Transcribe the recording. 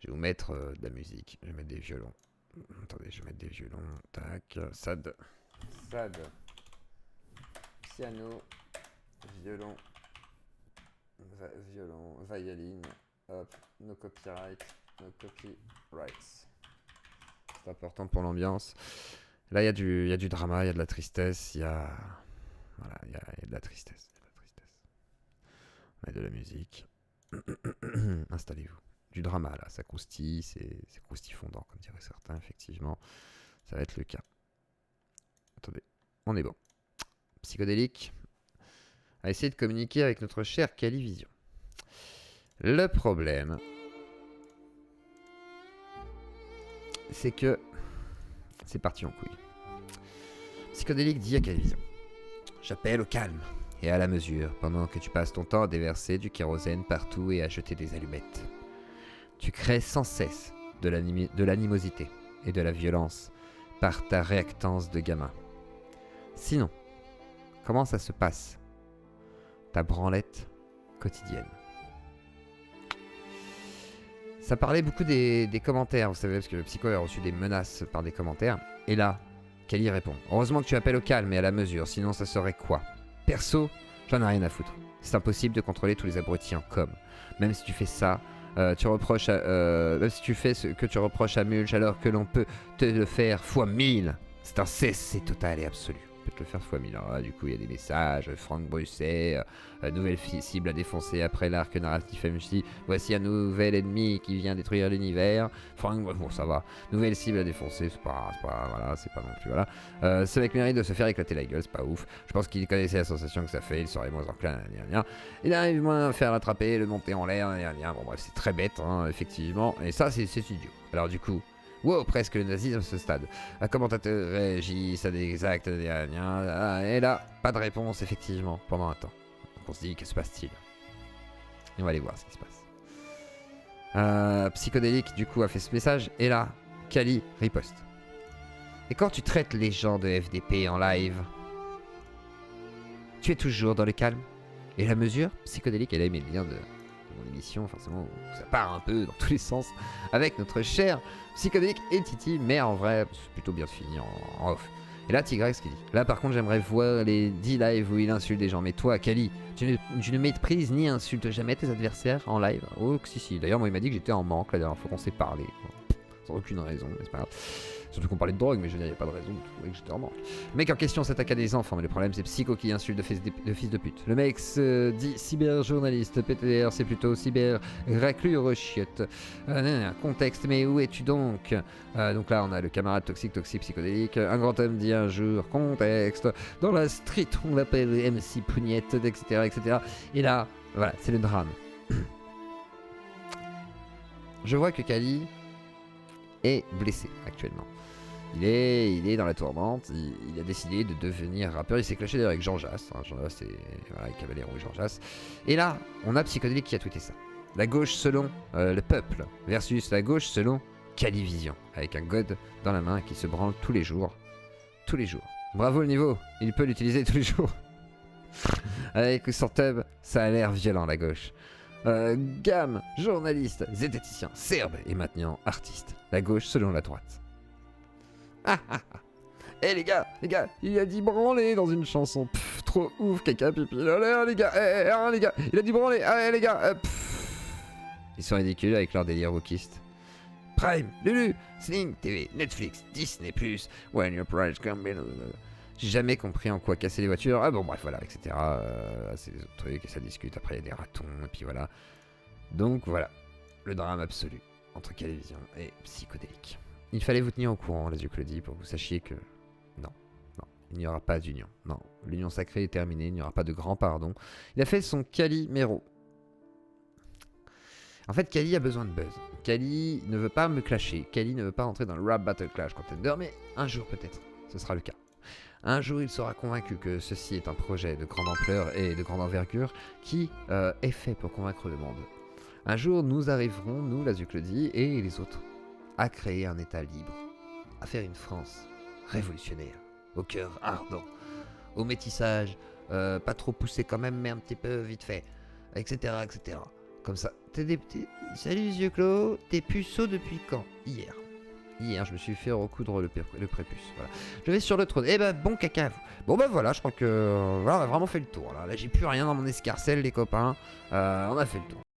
Je vais vous mettre de la musique. Je vais mettre des violons. Attendez, je vais mettre des violons. Tac. Sad. Piano. Violon. Violon. Violine. Hop. No copyright. No copyrights. C'est important pour l'ambiance. Là, il y a du drama, il y a de la tristesse, il y a... Voilà, il y a de la tristesse. On met de la musique. Installez-vous. Du drama, là, ça croustille, c'est croustifondant, comme diraient certains, effectivement. Ça va être le cas. Attendez, on est bon. Psychodélique. À essayer de communiquer avec notre cher Calivision. Le problème, c'est que c'est parti en couille. Psychodélique dit à Calivision: j'appelle au calme et à la mesure pendant que tu passes ton temps à déverser du kérosène partout et à jeter des allumettes. Tu crées sans cesse de l'animosité et de la violence par ta réactance de gamin. Sinon, comment ça se passe, ta branlette quotidienne? Ça parlait beaucoup des commentaires, vous savez, parce que le psycho a reçu des menaces par des commentaires. Et là, Kali répond: heureusement que tu appelles au calme et à la mesure, sinon ça serait quoi? Perso, j'en ai rien à foutre. C'est impossible de contrôler tous les abrutis en com. Même si tu fais ça, même si tu fais ce que tu reproches à Mulch alors que l'on peut te le faire fois 1000, c'est un cessez total et absolu. On peut te le faire fois 1000. Alors là, du coup, il y a des messages. Franck Brusset, nouvelle cible à défoncer après l'arc narratif MC. Voici un nouvel ennemi qui vient détruire l'univers. Franck, bon, ça va. Nouvelle cible à défoncer, voilà, c'est pas non plus, voilà. Ce mec mérite de se faire éclater la gueule, c'est pas ouf. Je pense qu'il connaissait la sensation que ça fait, il serait moins enclin, il arrive moins à faire l'attraper, le monter en l'air, bon bref, c'est très bête, hein, effectivement. Et ça, c'est idiot. Alors du coup, wow, presque le nazisme à ce stade. Un commentateur réagit à des actes, et là, pas de réponse, effectivement, pendant un temps. Donc on se dit, que se passe-t-il? Et on va aller voir ce qui se passe. Psychodélique, du coup, a fait ce message, et là, Kali riposte. Et quand tu traites les gens de FDP en live, tu es toujours dans le calme et la mesure. Psychodélique, elle a aimé le lien de mon émission, forcément, où ça part un peu dans tous les sens, avec notre cher Psychodélique et Titi, mais en vrai, c'est plutôt bien fini en off. Et là, Tigrex qui dit: là, par contre, j'aimerais voir les 10 lives où il insulte des gens. Mais toi, Kali, tu ne méprises ni insultes jamais tes adversaires en live? Oh, si. D'ailleurs, moi, il m'a dit que j'étais en manque la dernière fois qu'on s'est parlé. Sans aucune raison, mais c'est pas grave. Surtout qu'on parlait de drogue, mais je veux dire, il n'y a pas de raison de trouver que j'étais en manque. Le mec en question s'attaque à des enfants, mais le problème c'est Psycho qui insulte de fils de pute. Le mec se dit cyberjournaliste, PTR c'est plutôt cyber raclure chiotte. Contexte, mais où es-tu donc? Donc là on a le camarade toxique psychodélique. Un grand homme dit un jour, contexte. Dans la street on l'appelle MC Pougnette, etc. Et là, voilà, c'est le drame. Je vois que Kali est blessé actuellement. Il est dans la tourmente, il a décidé de devenir rappeur, il s'est clashé d'ailleurs avec Jean Jass, hein, Jean Jass c'est voilà, Caballero et Jean Jass. Et là, on a Psychodélique qui a tweeté ça. La gauche selon le peuple versus la gauche selon Calivision, avec un god dans la main qui se branle tous les jours. Tous les jours. Bravo le niveau, il peut l'utiliser tous les jours. Avec son tub, ça a l'air violent la gauche. Gamme, journaliste, zététicien, serbe et maintenant artiste. La gauche selon la droite. Eh les gars, il a dit branler dans une chanson. Pff, trop ouf, caca, pipi, là, les gars, les gars, il a dit branler, les gars, Ils sont ridicules avec leur délire wokiste. Prime, Lulu, Sling TV, Netflix, Disney+, When Your Price Come In. J'ai jamais compris en quoi casser les voitures. Ah bon, bref, voilà, etc. C'est des autres trucs, et ça discute. Après, il y a des ratons, et puis voilà. Donc voilà, le drame absolu entre Calivision et Psychodélique. Il fallait vous tenir au courant, les Claudie, pour que vous sachiez que non, il n'y aura pas d'union. Non, l'union sacrée est terminée, il n'y aura pas de grand pardon. Il a fait son Calimero. En fait, Kali a besoin de buzz. Kali ne veut pas me clasher. Kali ne veut pas entrer dans le Rap Battle Clash Contender, mais un jour peut-être, ce sera le cas. Un jour, il sera convaincu que ceci est un projet de grande ampleur et de grande envergure qui est fait pour convaincre le monde. Un jour, nous arriverons, nous, la Claudie et les autres, à créer un État libre, à faire une France révolutionnaire, au cœur ardent, au métissage, pas trop poussé quand même, mais un petit peu vite fait, etc. Comme ça, Salut les yeux clos, t'es puceau depuis quand? Hier. Hier, je me suis fait recoudre le prépuce. Voilà. Je vais sur le trône. Eh ben, bon caca à vous. Bon, bah voilà, je crois que voilà, on a vraiment fait le tour. Là, j'ai plus rien dans mon escarcelle, les copains. On a fait le tour.